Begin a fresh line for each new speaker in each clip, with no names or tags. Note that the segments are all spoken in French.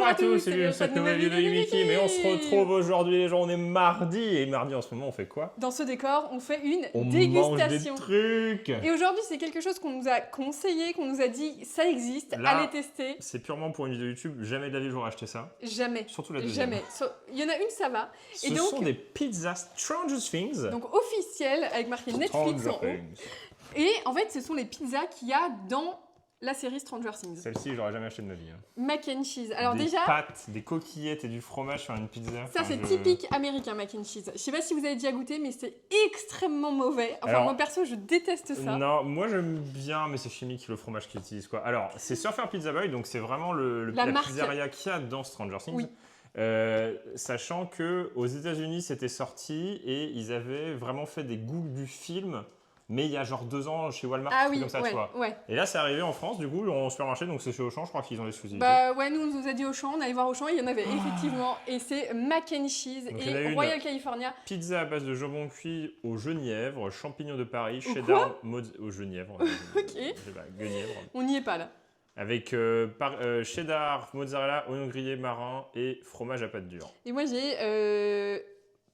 à tous, c'est cette nouvelle vidéo de Wiki, mais on se retrouve aujourd'hui les gens, on est mardi, et mardi en ce moment on fait quoi?
Dans ce décor, on fait une
on
dégustation.
Mange des trucs.
Et aujourd'hui c'est quelque chose qu'on nous a conseillé, qu'on nous a dit ça existe,
Là,
allez tester.
C'est purement pour une vidéo YouTube, jamais de la vie j'aurais acheté ça.
Jamais.
Surtout la deuxième.
Jamais. Il y en a une, ça va.
Ce sont des pizzas Stranger Things.
Donc officielles, avec marqué Netflix en haut. Et en fait ce sont les pizzas qu'il y a dans la série Stranger Things.
Celle-ci, j'aurais jamais acheté de ma vie. Hein.
Mac and cheese. Alors
des
déjà,
pâtes, des coquillettes et du fromage sur une pizza.
ça c'est typique américain mac and cheese. Je sais pas si vous avez déjà goûté, mais c'est extrêmement mauvais. Enfin
Alors,
moi perso, je déteste ça.
Non, moi j'aime bien, mais c'est chimique le fromage qu'ils utilisent quoi. Alors c'est Surfer Pizza Boy, donc c'est vraiment la
marque.
pizzeria qu'il y a dans Stranger Things.
Oui.
Sachant que aux États-Unis c'était sorti et ils avaient vraiment fait des goûts du film. Mais il y a genre 2 ans chez Walmart, comme ça, tu vois.
Ouais.
Et là, c'est arrivé en France, du coup, en supermarché, donc c'est chez Auchan, je crois qu'ils ont l'exclusivité.
Bah ouais, nous, on nous a dit Auchan, on allait voir Auchan, il y en avait effectivement. Et c'est mac and cheese
donc,
et Royal California.
Pizza à base de jambon cuit au genièvre, champignons de Paris, cheddar, au genièvre.
Ok.
Guenièvre.
On n'y est pas là.
Avec cheddar, mozzarella, oignons grillés, marins et fromage à pâte dure.
Et moi, j'ai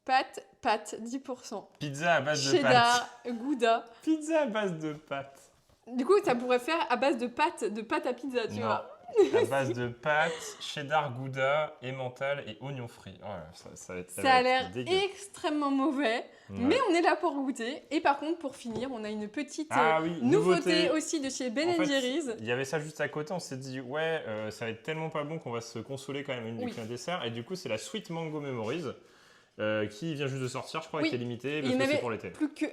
pâte, 10%.
Pizza à base de pâtes.
Cheddar, Gouda.
Pizza à base de pâtes.
Du coup, ça pourrait faire à base de pâte à pizza, tu vois.
À base de pâtes, cheddar, Gouda, emmental et oignons frits. Oh là, ça va être
ça a l'air extrêmement mauvais, mais on est là pour goûter. Et par contre, pour finir, on a une petite nouveauté aussi de chez Ben Jerry's.
Il y avait ça juste à côté, on s'est dit, ouais, ça va être tellement pas bon qu'on va se consoler quand même avec un dessert. Et du coup, c'est la Sweet Mango Memories. Qui vient juste de sortir, je crois, qui est limitée parce que c'est pour l'été.
Plus que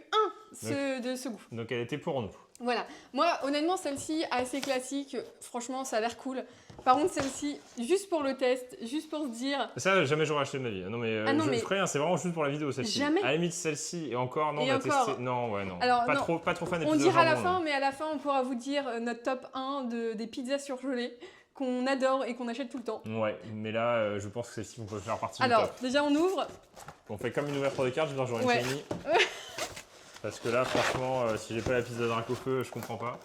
de ce goût.
Donc elle était pour nous.
Voilà. Moi, honnêtement, celle-ci, assez classique. Franchement, ça a l'air cool. Par contre, celle-ci, juste pour le test, juste pour se dire...
Ça, jamais j'aurais acheté de ma vie. Non, mais je ferai rien, c'est vraiment juste pour la vidéo, celle-ci.
Jamais.
À la limite, celle-ci, et encore, non, on va tester... Non, ouais, non.
Alors,
pas trop fan des pizzas.
On dira à la fin, mais à la fin, on pourra vous dire notre top 1 des pizzas surgelées qu'on adore et qu'on achète tout le temps.
Ouais, mais là, je pense que celle-ci, on peut faire partie du top.
Alors, déjà, on ouvre.
On fait comme une ouverture de carte, je vais dans une famille. Parce que là, franchement, si j'ai pas la pizza d'un feu, je comprends pas.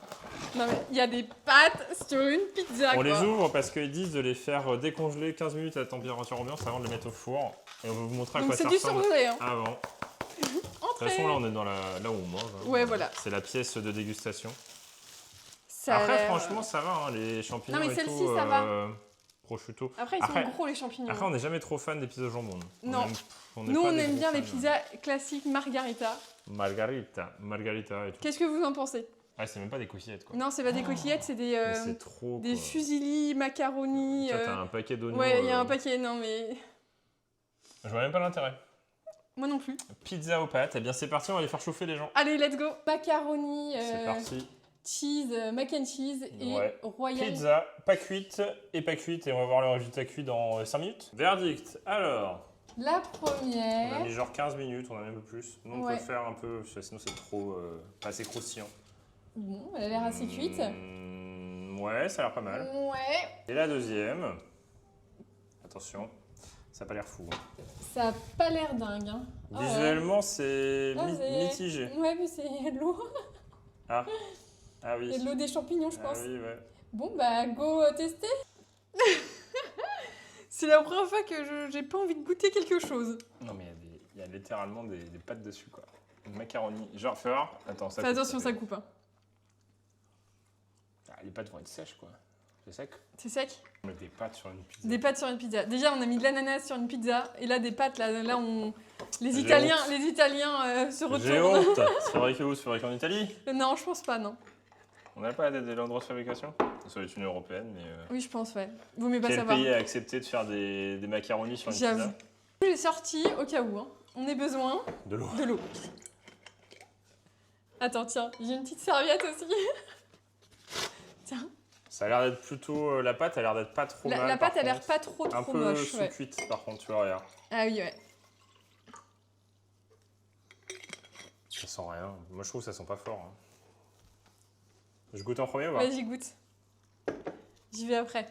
Non, mais il y a des pâtes sur une pizza,
On les ouvre parce qu'ils disent de les faire décongeler 15 minutes à température ambiante avant de les mettre au four. Et on va vous montrer à quoi ça ressemble.
Donc c'est du surgelé, hein.
Avant. De toute façon, là, on est dans là où on mange. Hein.
Ouais, voilà.
C'est la pièce de dégustation.
Ça
après, franchement, ça va, hein, les champignons
non, mais
et tout.
Ça va.
Prosciutto.
Après, ils sont gros, les champignons.
Après, on n'est jamais trop fan des pizzas au jambon.
Non. Nous, on aime bien les pizzas classiques margarita.
Margarita et tout.
Qu'est-ce que vous en pensez?
Ah, c'est même pas des coquillettes, quoi.
Non, c'est pas des coquillettes, c'est des...
c'est trop,
des fusilli, macaroni...
Ça, t'as un paquet d'oignons.
Ouais, il y a un paquet, non mais...
Je vois même pas l'intérêt.
Moi non plus.
Pizza aux pâtes, eh bien c'est parti, on va les faire chauffer les gens.
Allez, let's go. Macaroni,
c'est parti.
Cheese, mac and cheese et royal.
Pizza, pas cuite, et on va voir le résultat cuit dans 5 minutes. Verdict, alors.
La première.
On a mis genre 15 minutes, on a même un peu plus. Nous, on peut faire un peu, sinon c'est trop, pas assez croustillant.
Bon, elle a l'air assez cuite.
Ouais, ça a l'air pas mal.
Ouais.
Et la deuxième, attention, ça a pas l'air fou. Hein.
Ça a pas l'air dingue. Hein.
Visuellement, c'est mitigé.
Ouais, mais c'est de l'eau.
Ah oui.
Il y a de l'eau des champignons, je pense.
Ah oui, ouais.
Bon, bah, go tester. C'est la première fois que j'ai pas envie de goûter quelque chose.
Non, mais il y a littéralement des pâtes dessus, quoi. Une macaroni. Genre, attends, ça
coupe. Attention, ça coupe. Hein.
Ah, les pâtes vont être sèches, quoi. C'est sec.
C'est sec.
On met des pâtes sur une pizza.
Des pâtes sur une pizza. Déjà, on a mis de l'ananas sur une pizza. Et là, des pâtes, là les Italiens se retournent.
J'ai honte. C'est fabriqué où? C'est fabriqué en Italie?
Non, je pense pas, non.
On n'a pas de l'endroit de fabrication? Ça doit être une européenne, mais...
Oui, je pense, ouais. Vaut mieux pas savoir.
Quel pays a accepté de faire des macaronis sur une pizza?
J'ai sorti au cas où. Hein. On a besoin
de l'eau.
Attends, tiens, j'ai une petite serviette aussi. Tiens.
Ça a l'air d'être plutôt... la pâte a l'air d'être pas trop mal.
La pâte a l'air pas trop
un peu
moche.
sous-cuite, par contre, tu vois, regarde.
Ah oui, ouais.
Ça sent rien. Moi, je trouve que ça sent pas fort. Hein. Je goûte en premier ou pas?
Vas-y, goûte. J'y vais après.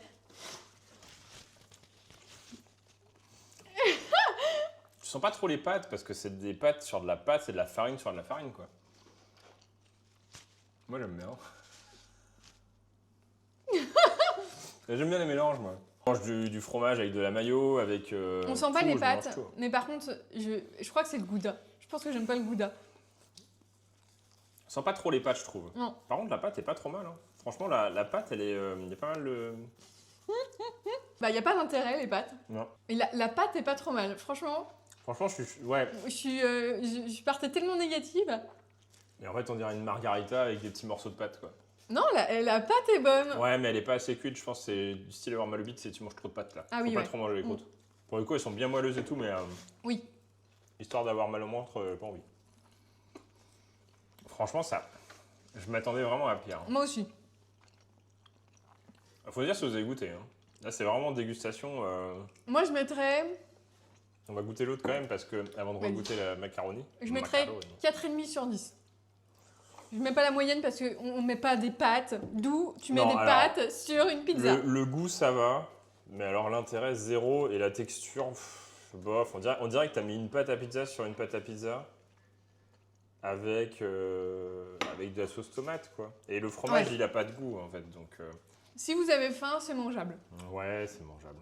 Tu sens pas trop les pâtes parce que c'est des pâtes sur de la pâte, c'est de la farine sur de la farine, quoi. Moi, j'aime bien. J'aime bien les mélanges, moi. On mange du fromage avec de la mayo, avec...
on sent pas les pâtes, mais par contre, je crois que c'est le gouda. Je pense que j'aime pas le gouda.
On sent pas trop les pâtes, je trouve.
Non.
Par contre, la pâte est pas trop mal. Hein. Franchement, la pâte, elle est... Il y a pas mal de...
Bah, il n'y a pas d'intérêt, les pâtes.
Non.
Et la pâte est pas trop mal, franchement.
Franchement, je suis... Ouais.
Je partais tellement négative.
Mais en fait, on dirait une margarita avec des petits morceaux de pâte, quoi.
Non, la pâte est bonne.
Ouais, mais elle est pas assez cuite, je pense que c'est du style avoir mal au bide, c'est tu manges trop de pâtes, là.
Ah
Faut
oui,
pas trop manger les croûtes. Pour le coup, elles sont bien moelleuses et tout, mais...
Oui.
Histoire d'avoir mal au ventre, pas envie. Franchement, ça... Je m'attendais vraiment à pire. Hein.
Moi aussi.
Faut dire si vous avez goûté. Hein. Là, c'est vraiment dégustation.
Moi, je mettrais...
On va goûter l'autre quand même, parce que avant de regoûter la macaroni...
Je mettrais 4,5 sur 10. Je mets pas la moyenne parce qu'on met pas des pâtes. D'où tu mets pâtes sur une pizza.
Le goût, ça va. Mais alors, l'intérêt, zéro. Et la texture, bof. On dirait que tu as mis une pâte à pizza sur une pâte à pizza. Avec de la sauce tomate, quoi. Et le fromage, il a pas de goût, en fait. Donc,
si vous avez faim, c'est mangeable.
Ouais, c'est mangeable.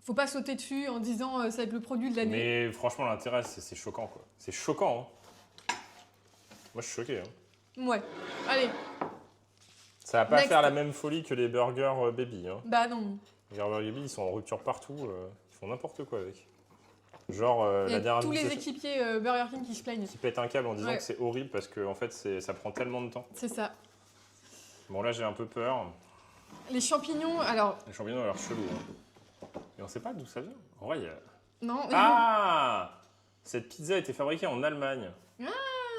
Faut pas sauter dessus en disant ça va être le produit de l'année.
Mais franchement, l'intérêt, c'est choquant, quoi. C'est choquant, hein. Moi, je suis choqué, hein.
Ouais. Allez.
Ça va pas faire la même folie que les burgers baby, hein.
Bah non.
Les burgers baby, ils sont en rupture partout. Ils font n'importe quoi avec. Genre,
la dernière tous les équipiers Burger King qui se plaignent.
Qui pètent un câble en disant que c'est horrible parce que en fait, ça prend tellement de temps.
C'est ça.
Bon, là, j'ai un peu peur.
Les champignons, alors...
Les champignons ont l'air chelou. Hein. Et on sait pas d'où ça vient. En vrai, il y a...
Non.
Ah Cette pizza a été fabriquée en Allemagne. Ah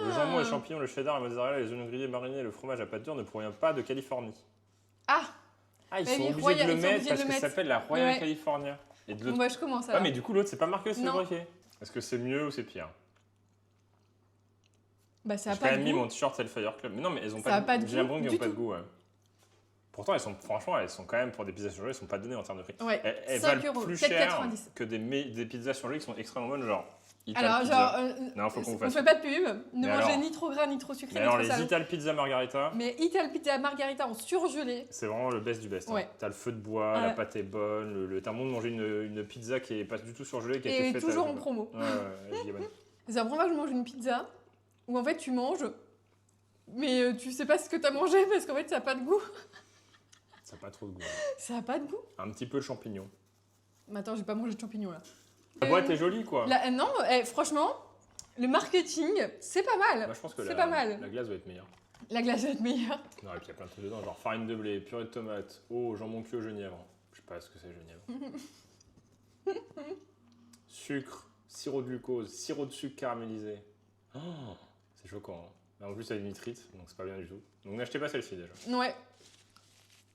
le jambon, les champignons, le cheddar, la mozzarella, les oignons grillés, marinés, le fromage à pâte dure ne provient pas de Californie.
Ah
ils sont obligés de le mettre parce que ça s'appelle la Royal California. Et de
moi, je commence à...
mais du coup, l'autre, c'est pas marqué où c'est fabriqué. Est-ce que c'est mieux ou c'est pire?
Bah, ça a
pas de goût. J'ai quand même mis mon t-shirt Hellfire Club. Mais non, mais elles ont pas de goût. J'ai l'impression qu'elles n'ont pas de goût. Ouais. Pourtant, franchement, elles sont quand même, pour des pizzas surgelées, elles sont pas données en termes de prix.
Ouais.
Elles valent plus cher que des pizzas surgelées qui sont extrêmement bonnes, genre Ital Pizza. Non, faut qu'on fasse.
On fait pas de pub. Ne mangez ni trop gras, ni trop sucré, ni trop salé.
Les Ital Pizza Margarita.
Mais Ital Pizza Margarita en surgelé.
C'est vraiment le best du best.
Ouais.
Hein. T'as le feu de bois, la pâte est bonne. T'as monde de manger une pizza qui est pas du tout surgelée, qui a été faite.
Et toujours en promo. C'est la première fois que je mange une pizza où en fait tu manges, mais tu sais pas ce que t'as mangé parce qu'en fait ça a pas de goût.
Ça a pas trop de goût.
Ça a pas de goût.
Un petit peu de champignon.
Mais attends, j'ai pas mangé de champignons là.
La boîte est jolie quoi.
Non, franchement, le marketing, c'est pas mal.
Moi, je pense que
pas mal.
La glace va être meilleure.
La glace va être meilleure.
Non, et puis il y a plein de trucs dedans, genre farine de blé, purée de tomates, jambon cuit au genièvre. Je sais pas ce que c'est genièvre. Sucre, sirop de glucose, sirop de sucre caramélisé. Oh, c'est choquant. Hein. En plus, il y a du nitrite, donc c'est pas bien du tout. Donc n'achetez pas celle-ci déjà.
Ouais.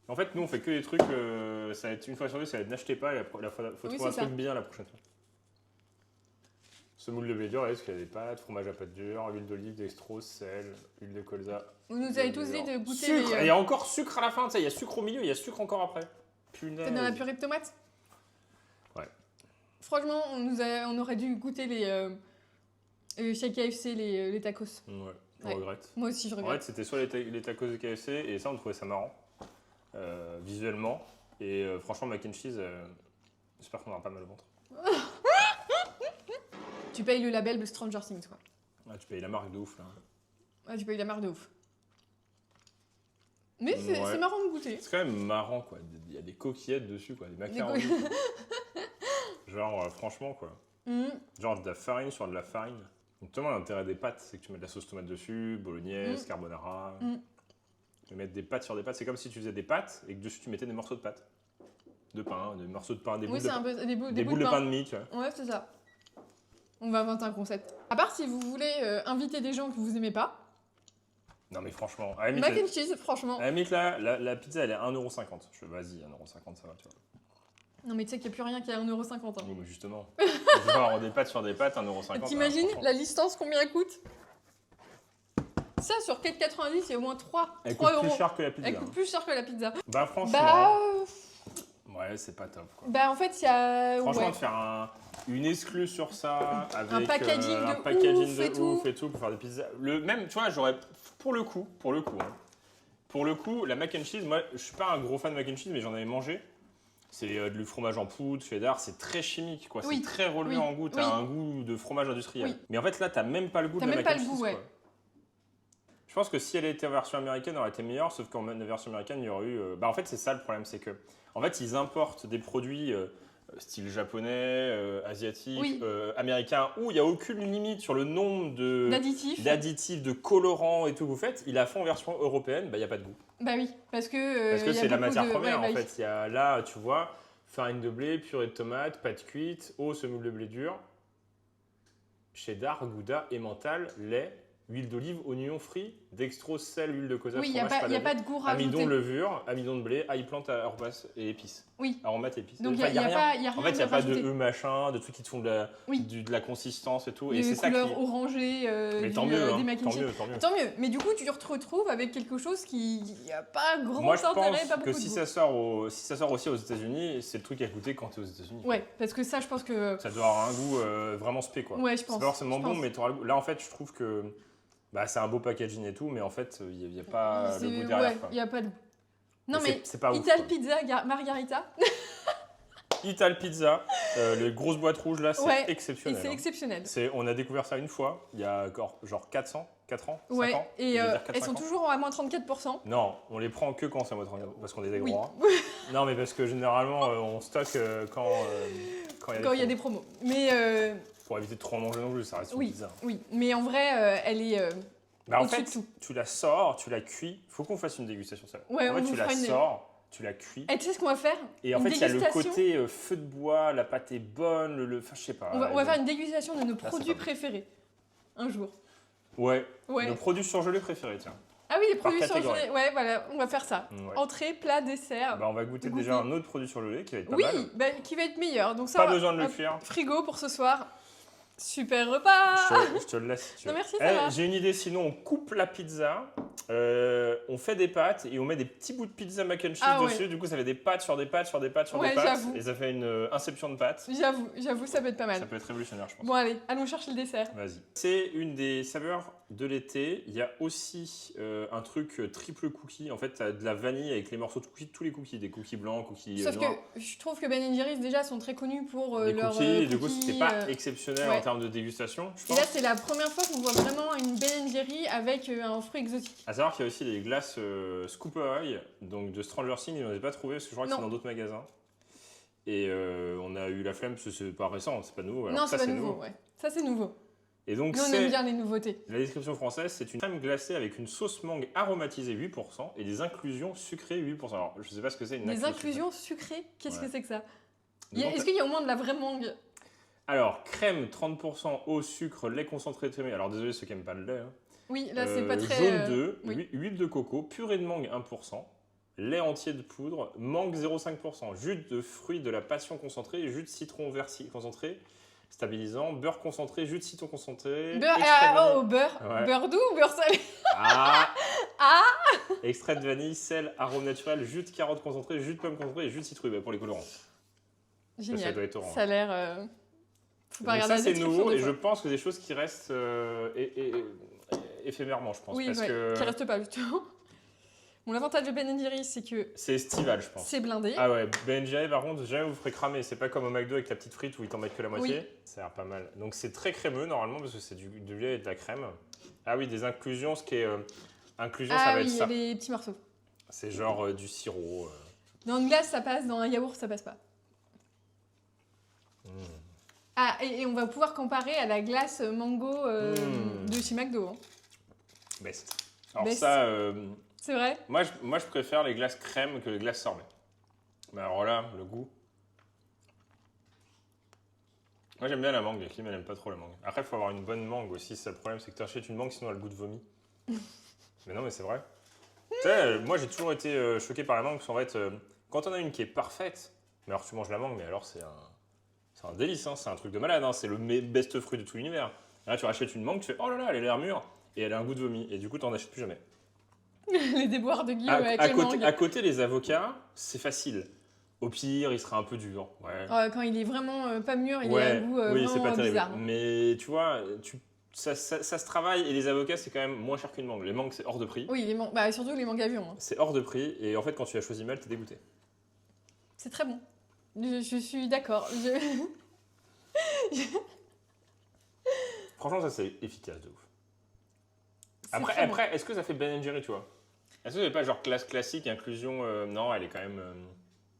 En fait, nous, on fait que des trucs, ça va être une fois sur deux, ça va être n'achetez pas, il faut trouver un truc bien la prochaine fois. Semoule de blé dur, est-ce qu'il y a des pâtes, fromage à pâte dure, huile d'olive, dextrose, sel, huile de colza.
Vous nous avez tous dit de goûter
sucre. Il y a encore sucre à la fin, tu sais, il y a sucre au milieu, il y a sucre encore après. Punaise.
C'est dans la purée de tomates?
Ouais.
Franchement, on aurait dû goûter chez KFC, les tacos.
Ouais, je regrette.
Moi aussi, je regrette.
En fait, c'était soit les tacos de KFC, et ça, on trouvait ça marrant, visuellement. Et franchement, mac and cheese, j'espère qu'on aura pas mal au ventre.
Tu payes le label de Stranger Things, quoi.
Ah, tu payes la marque de ouf, là.
Ah, tu payes la marque de ouf. Mais c'est marrant de goûter.
C'est quand même marrant, quoi. Il y a des coquillettes dessus, quoi. Des macaronis. Genre, franchement, quoi. Genre de la farine sur de la farine. Donc, tout l'intérêt des pâtes, c'est que tu mets de la sauce tomate dessus, bolognaise, carbonara. Tu mettre des pâtes sur des pâtes. C'est comme si tu faisais des pâtes et que dessus, tu mettais des morceaux de pâtes. De pain, des morceaux de pain, des boules de pain de mie, tu vois.
Ouais, c'est ça. On va inventer un concept. À part si vous voulez inviter des gens que vous aimez pas.
Non mais franchement,
mac and cheese, franchement.
À la limite là, la pizza elle est 1,50€. Vas-y, 1,50€ ça va, tu vois.
Non mais tu sais qu'il n'y a plus rien qui est à 1,50€. Hein.
Oui, mais justement. Je vais avoir des pâtes sur des pâtes, 1,50€.
T'imagines la licence combien elle coûte? Ça sur 4,90, il y a au moins 3
Elle
coûte
plus cher que la pizza.
Elle coûte plus cher que la pizza.
Bah franchement. Ouais, c'est pas top quoi.
Bah en fait, il y a...
Franchement, de faire une exclue sur ça, avec
un packaging
de ouf et tout pour faire des pizzas. Même, tu vois, j'aurais... Pour le coup, la mac and cheese, moi, je suis pas un gros fan de mac and cheese, mais j'en avais mangé. C'est du fromage en poudre, cheddar, c'est très chimique, quoi.
Oui.
C'est très relevé en goût. T'as un goût de fromage industriel.
Oui.
Mais en fait, là, t'as même pas le goût de la mac and cheese,
ouais.
quoi. Je pense que si elle était en version américaine, elle aurait été meilleure, sauf qu'en version américaine, il y aurait eu... en fait, c'est ça le problème, c'est que... En fait, ils importent des produits style japonais, asiatique, américain, où il n'y a aucune limite sur le nombre d'additifs, de colorants et tout que vous faites. Ils la font en version européenne, il n'y a pas de goût.
Bah oui, parce que
c'est la matière première, en fait. Il y a, là, tu vois, farine de blé, purée de tomate, pâte cuite, eau, semoule de blé dur, cheddar, gouda, emmental, lait, huile d'olive, oignon frit, dextrose, sel, huile de colza,
fromage, il n'y a pas de goût rajouté.
Amidon de levure, amidon de blé, ail plante, aromates et épices.
Oui.
Aromates et épices.
Donc il n'y a rien.
En fait, il n'y a pas de machin, de trucs qui te font de la consistance et tout. Et c'est ça qui...
couleurs orangées,
mais tant mieux,
tant mieux. Mais du coup, tu te retrouves avec quelque chose qui n'a pas grand
Moi,
intérêt,
pas beaucoup
de goût.
que si ça sort aussi aux États-Unis, c'est le truc à goûter quand tu es aux États-Unis.
Ouais, parce que ça, je pense que...
Ça doit avoir un goût vraiment spé, quoi.
Ouais, je pense.
C'est pas forcément bon, mais t'auras le goût. Là, en fait, je trouve que... c'est un beau packaging et tout, mais en fait, il n'y a pas le goût derrière.
Il n'y a pas de goût. Non, mais
c'est pas
Ital
ouf,
Pizza Margarita.
Ital Pizza, les grosses boîtes rouges là, c'est exceptionnel.
Et c'est exceptionnel.
On a découvert ça une fois, il y a genre 4 ans, 5 ans.
Et elles sont toujours à moins 34%.
Non, on les prend que quand c'est à moins 34%, parce qu'on est des gros. Non, mais parce que généralement, on stocke quand il y a des promos.
Mais...
Pour éviter de trop en manger non plus, ça reste une pizza.
Oui, mais en vrai, elle est
en fait, tu la sors, tu la cuis. Il faut qu'on fasse une dégustation de ça.
Ouais,
en fait, tu la sors, tu la cuis.
Et tu sais ce qu'on va faire?
Et en fait, il y a le côté feu de bois, la pâte est bonne, enfin, je sais pas.
On va faire une dégustation de nos produits préférés un jour.
Ouais. Nos produits surgelés préférés, tiens.
Ah oui, les produits surgelés. Ouais, voilà, on va faire ça. Entrée, plat, dessert.
On va goûter déjà un autre produit surgelé qui va être pas mal.
Oui, qui va être meilleur. Donc ça,
pas besoin de le cuire.
Frigo pour ce soir. Super repas.
Je te le laisse. Si tu veux.
Non, merci, ça va.
J'ai une idée, sinon on coupe la pizza, on fait des pâtes et on met des petits bouts de pizza mac and cheese dessus. Du coup, ça fait des pâtes sur des pâtes sur des pâtes sur des pâtes.
J'avoue.
Et ça fait une inception de pâtes.
J'avoue, ça peut être pas mal.
Ça peut être révolutionnaire, je pense.
Bon, allez, allons chercher le dessert.
Vas-y. C'est une des saveurs de l'été. Il y a aussi un truc triple cookie. En fait, tu as de la vanille avec les morceaux de cookies, tous les cookies, des cookies blancs, cookies noirs.
Sauf que je trouve que Ben & Jerry's déjà sont très connus pour leurs
cookies. Et du coup, c'était pas exceptionnel en termes de dégustation.
Et là, c'est la première fois qu'on voit vraiment une Ben & Jerry's avec un fruit exotique.
À savoir qu'il y a aussi les glaces Scoop Ahoy, donc de Stranger Things, ils n'en ont pas trouvé parce que je crois que c'est dans d'autres magasins. Et on a eu la flemme parce que c'est pas récent, c'est pas nouveau. Alors
non, c'est pas nouveau. Ouais. Ça, c'est nouveau.
Et donc,
nous, on aime bien les nouveautés.
La description française, c'est une crème glacée avec une sauce mangue aromatisée 8% et des inclusions sucrées 8%. Alors, je sais pas ce que c'est une
des inclusions sucrées? Qu'est-ce que c'est que ça? Est-ce qu'il y a au moins de la vraie mangue?
Alors, crème 30%, eau, sucre, lait concentré trémé. Alors, désolé ceux qui n'aiment pas le lait. Hein.
Oui, là, c'est pas très...
Jaune 2, huile de coco, purée de mangue 1%, lait entier de poudre, mangue 0,5%, jus de fruits de la passion concentré, jus de citron vert concentré, stabilisant, beurre concentré, jus de citron concentré...
Beurre, beurre. Ouais. Beurre doux ou beurre salé?
Extrait de vanille, sel, arôme naturel, jus de carotte concentré, jus de pomme concentré et jus de citrouille pour les colorants.
Génial.
Ça doit être orange.
Ça a l'air... Faut pas regarder
ça, c'est nouveau et je pense que des choses qui restent éphémèrement, je pense.
Oui,
parce que...
qui restent pas, justement. Bon, l'avantage de Ben & Jerry's, c'est que...
C'est estival, je pense.
C'est blindé.
Ah ouais, Ben & Jerry's, par contre, jamais vous ferez cramer. C'est pas comme au McDo avec la petite frite où ils t'en mettent que la moitié. Oui. Ça a l'air pas mal. Donc c'est très crémeux, normalement, parce que c'est du lait et de la crème. Ah oui, des inclusions, ce qui est... inclusion, ça va être ça.
Ah oui, il y a des petits morceaux.
C'est genre du sirop.
Dans une glace, ça passe. Dans un yaourt, ça passe pas. Ah, et on va pouvoir comparer à la glace mango de chez McDo. Hein.
Best. Alors ça...
c'est vrai?
Moi, je préfère les glaces crème que les glaces sorbet. Mais alors là, le goût... Moi, j'aime bien la mangue. Kim, elle n'aime pas trop la mangue. Après, il faut avoir une bonne mangue aussi. Le problème, c'est que tu achètes une mangue, sinon elle a le goût de vomi. Mais non, mais c'est vrai. Tu sais, moi, j'ai toujours été choqué par la mangue, parce qu'en fait, quand on a une qui est parfaite, mais alors tu manges la mangue, mais alors c'est un délice, hein, c'est un truc de malade, hein, c'est le best fruit de tout l'univers. Là, tu rachètes une mangue, tu fais oh là là, elle a l'air mûre, et elle a un goût de vomi, et du coup, tu n'en achètes plus jamais.
Les déboires de Guillaume avec les mangues.
À côté, les avocats, c'est facile. Au pire, il sera un peu dur. Ouais.
Quand il est vraiment pas mûr, il a un goût
c'est pas terrible.
Bizarre.
Mais tu vois, ça se travaille, et les avocats, c'est quand même moins cher qu'une mangue. Les mangues, c'est hors de prix.
Oui, surtout les mangues avions. Hein.
C'est hors de prix, et en fait, quand tu as choisi mal, t'es dégoûté.
C'est très bon. Je suis d'accord.
Franchement, ça c'est efficace de ouf.
C'est
Après,
très bon.
est-ce que ça fait Ben Jerry, tu vois? Est-ce que c'est pas genre classe classique, inclusion non, elle est quand même.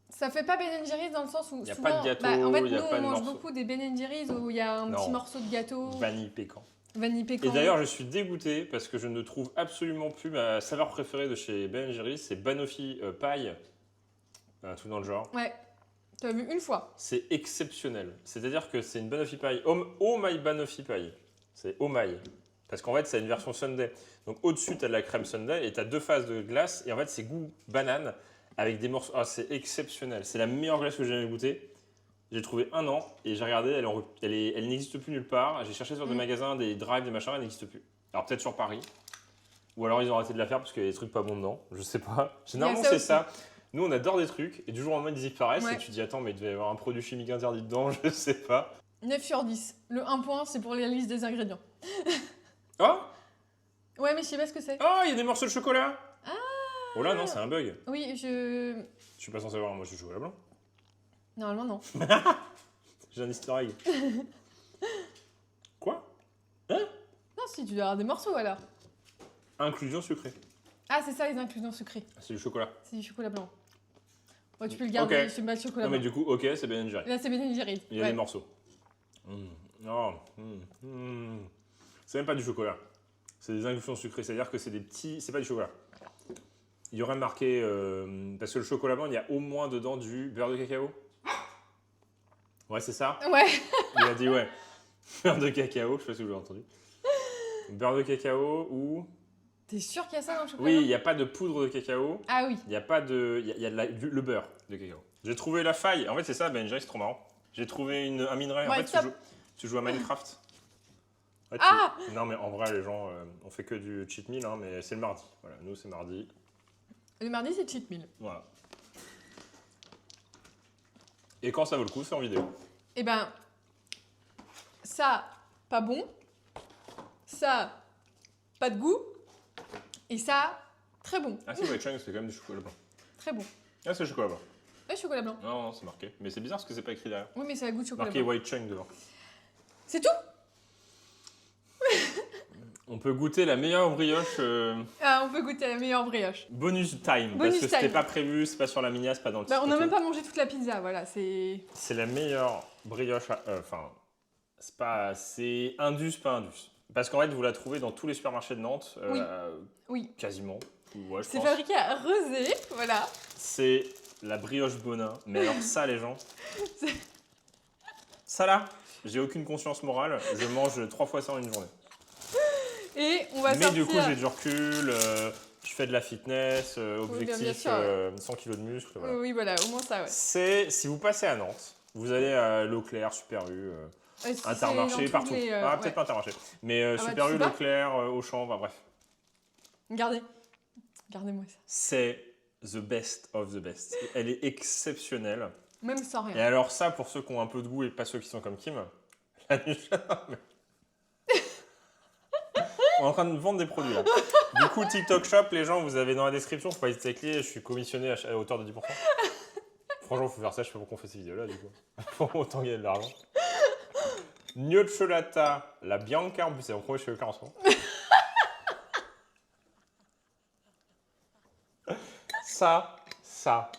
Ça fait pas Ben Jerry's dans le sens où
Y a
souvent,
pas de gâteau,
en fait,
y a
nous
pas
on
de
mange
morceau.
beaucoup des Ben Jerry's où il y a un petit
Non.
morceau de gâteau,
Vanille pécan.
vanille pécan.
Et d'ailleurs, je suis dégoûté parce que je ne trouve absolument plus ma saveur préférée de chez Ben Jerry's, c'est Banoffee paille, un truc dans le genre.
Ouais, tu as vu une fois.
C'est exceptionnel. C'est-à-dire que c'est une Banoffee paille, oh my Banoffee paille. C'est oh my. Parce qu'en fait, c'est une version sundae. Donc au-dessus, tu as de la crème sundae et tu as 2 phases de glace. Et en fait, c'est goût banane avec des morceaux. Ah, c'est exceptionnel. C'est la meilleure glace que j'ai jamais goûtée. J'ai trouvé 1 an et j'ai regardé, elle n'existe plus nulle part. J'ai cherché sur des magasins, des drives, des machins, elle n'existe plus. Alors peut-être sur Paris. Ou alors ils ont arrêté de la faire parce qu'il y a des trucs pas bons dedans. Je sais pas. Généralement, c'est ça. Nous, on adore des trucs et du jour au lendemain, ils disparaissent.
Ouais.
Et tu te dis, attends, mais il devait y avoir un produit chimique interdit dedans, je sais pas.
9 sur 10. Le 1 point, c'est pour la liste des ingrédients.
Oh!
Ouais, mais je sais pas ce que c'est.
Oh, il y a des morceaux de chocolat! Ah! Oh là, non, c'est un bug.
Oui,
Je suis pas censé avoir, moi, je suis chocolat blanc.
Normalement, non.
J'ai un easter egg. Quoi?
Non, si, tu dois avoir des morceaux alors.
Inclusion sucrée.
Ah, c'est ça les inclusions sucrées.
C'est du chocolat.
C'est du chocolat blanc. Ouais, tu peux le garder,
Ok.
c'est pas de chocolat
Non, mais
blanc.
du coup, ok, c'est Ben Jerry.
Là, c'est Ben Jerry's.
Il y a
Ouais.
des morceaux. Oh. C'est même pas du chocolat. C'est des inclusions sucrées. C'est-à-dire que c'est des petits. C'est pas du chocolat. Il y aurait marqué. Parce que le chocolat blanc, il y a au moins dedans du beurre de cacao. Ouais, c'est ça.
Ouais.
Il a dit ouais. Beurre de cacao, je sais pas si vous l'avez entendu. Beurre de cacao ou.
T'es sûr qu'il y a ça dans le chocolat
Oui, il
blanc
n'y a pas de poudre de cacao.
Ah oui.
Il n'y a pas de. Il y a le beurre de cacao. J'ai trouvé la faille. En fait, c'est ça, Ben Jerry, c'est trop marrant. J'ai trouvé un minerai. En
Ouais,
fait, tu joues à Minecraft. Ouais,
Ah!
Non, mais en vrai, les gens, on fait que du cheat meal, hein, mais c'est le mardi. Voilà, nous, c'est mardi.
Le mardi, c'est cheat meal.
Voilà. Et quand ça vaut le coup, c'est en vidéo.
Eh ben, ça, pas bon. Ça, pas de goût. Et ça, très bon.
Ah, si, White Chang, c'est quand même du chocolat blanc.
Très bon.
Ah, c'est le chocolat blanc.
Ouais, chocolat blanc.
Non, non, c'est marqué. Mais c'est bizarre parce que c'est pas écrit derrière.
Oui, mais ça a goût de chocolat
Marqué
blanc.
White Chang devant.
C'est tout?
On peut goûter la meilleure brioche.
Ah, on peut goûter la meilleure brioche.
Bonus time.
Bonus
parce que c'était
time.
pas prévu, c'est pas sur la miniature, c'est pas dans le
Bah,
titre.
on n'a
et
même
tout.
pas mangé toute la pizza, voilà, c'est...
C'est la meilleure brioche. Enfin, c'est pas. C'est Indus, pas Indus. Parce qu'en fait, vous la trouvez dans tous les supermarchés de Nantes.
Oui.
Quasiment. Ouais, je
C'est
pense.
fabriqué à Rezé, voilà.
C'est la brioche Bonin. Mais alors, ça, les gens.
C'est-
Ça là, j'ai aucune conscience morale. Je mange 3 fois ça en une journée.
Et on va
Mais
sortir...
du coup, j'ai du recul. Je fais de la fitness. Objectif
bien sûr.
100 kg de muscle. Voilà.
Oui, voilà, au moins ça, ouais.
C'est. Si vous passez à Nantes, vous allez à Leclerc, Super U.
Ouais, si c'est
Intermarché,
dans
partout.
tous les,
Ah,
ouais.
peut-être pas Intermarché. Mais
bah,
Super
tu
U,
sais pas.
Leclerc, Auchan, bah, bref.
Gardez-moi ça.
C'est the best of the best. Elle est exceptionnelle.
Même sans
Et
rien.
alors ça, pour ceux qui ont un peu de goût et pas ceux qui sont comme Kim, la nuit- on est en train de vendre des produits là. Du coup, TikTok Shop, les gens, vous avez dans la description, faut pas hésiter à cliquer, je suis commissionné à hauteur de 10%. Franchement, faut faire ça, je sais pas pourquoi on fait ces vidéos là du coup. Pour autant gagner de l'argent. Gnocciolata, la Bianca, en plus c'est mon premier chez Leclerc en ce moment. Ça.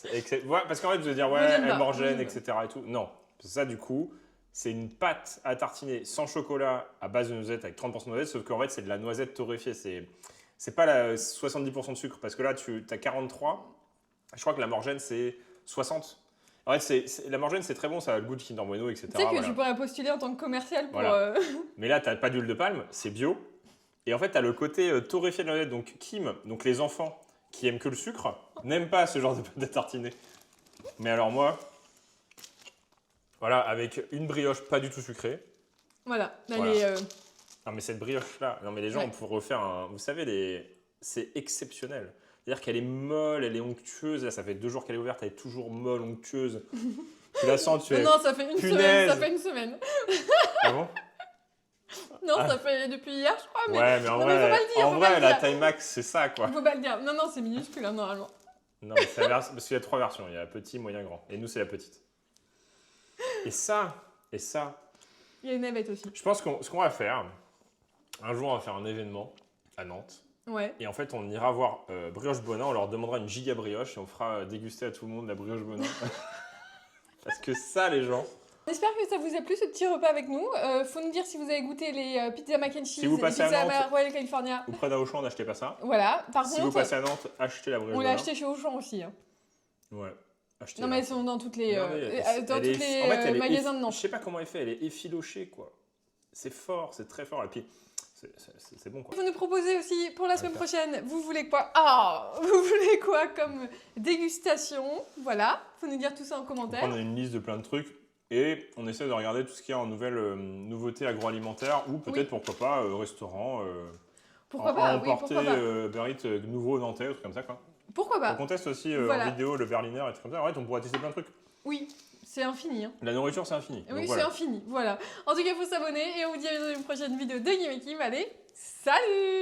Ouais, parce qu'en fait, vous allez dire, ouais,
Moi, j'aime
elle
pas.
morgène,
Moi,
etc. et tout. Non. Parce que ça, du coup, c'est une pâte à tartiner sans chocolat à base de noisettes avec 30% de noisettes, sauf qu'en fait, c'est de la noisette torréfiée. C'est pas la 70% de sucre, parce que là, tu as 43. Je crois que la morgène, c'est 60. En fait, la morgène, c'est très bon, ça a le goût de Kinder Bueno, etc.
Tu sais que
voilà.
tu pourrais postuler en tant que commercial pour...
Voilà. Mais là, tu n'as pas d'huile de palme, c'est bio. Et en fait, tu as le côté torréfié de la noisette. Donc, Kim, donc les enfants qui aiment que le sucre, n'aiment pas ce genre de pâte à tartiner. Mais alors moi, voilà, avec une brioche pas du tout sucrée.
Voilà. Là,
Voilà.
les,
Non, mais cette brioche-là, non, mais les gens,
Ouais.
on pourrait refaire un... Vous savez, c'est exceptionnel. C'est-à-dire qu'elle est molle, elle est onctueuse. Là, ça fait 2 jours qu'elle est ouverte, elle est toujours molle, onctueuse. Tu la sens, tu es...
Non, ça fait une
Punaise.
semaine. Ça fait une semaine.
Ah bon?
Non,
Ah.
ça fait depuis hier, je crois. Mais...
Ouais, mais en
Non, mais
vrai,
faut pas le dire,
en
faut pas
vrai
le
la
dire.
taille max, c'est ça, quoi.
Faut pas le dire. Non, c'est minuscule, hein, normalement.
Non, mais c'est la version... parce qu'il y a 3 versions. Il y a petit, moyen, grand. Et nous, c'est la petite. Et ça... Il
y a une navette aussi.
Je pense que ce qu'on va faire, un jour, on va faire un événement à Nantes.
Ouais.
Et en fait, on ira voir Brioche Bonin, on leur demandera une giga brioche et on fera déguster à tout le monde la brioche Bonin. Parce que ça, les gens...
J'espère que ça vous a plu ce petit repas avec nous. Faut nous dire si vous avez goûté les pizzas mac and cheese,
si vous passez
les pizzas
à Nantes,
Royal California.
ou près d'Auchan, n'achetez pas ça.
Voilà. Par
si
contre,
vous passez à Nantes, achetez la brioche
on
Bonin.
l'a acheté chez Auchan aussi. Hein.
Ouais. Achetez.
Non mais elles sont dans toutes les
en fait,
magasins de Nantes.
Je sais pas comment elle fait, elle est effilochée quoi. C'est fort, c'est très fort et puis c'est bon quoi.
Vous nous proposez aussi pour la semaine prochaine, vous voulez quoi? Vous voulez quoi comme dégustation? Voilà, faut nous dire tout ça en commentaire.
On a une liste de plein de trucs et on essaie de regarder tout ce qu'il y a en nouvelles nouveautés agroalimentaires ou peut-être pourquoi pas restaurant.
Pourquoi pas?
Emporter Berit nouveau nantais, ou trucs comme ça quoi.
Pourquoi pas?
On teste aussi en vidéo le Berliner et trucs comme ça. En fait, on pourrait tester plein de trucs.
Oui, c'est infini. Hein.
La nourriture, c'est infini.
Oui, c'est infini. Voilà. En tout cas, il faut s'abonner et on vous dit à une prochaine vidéo de Game Kim. Allez, salut!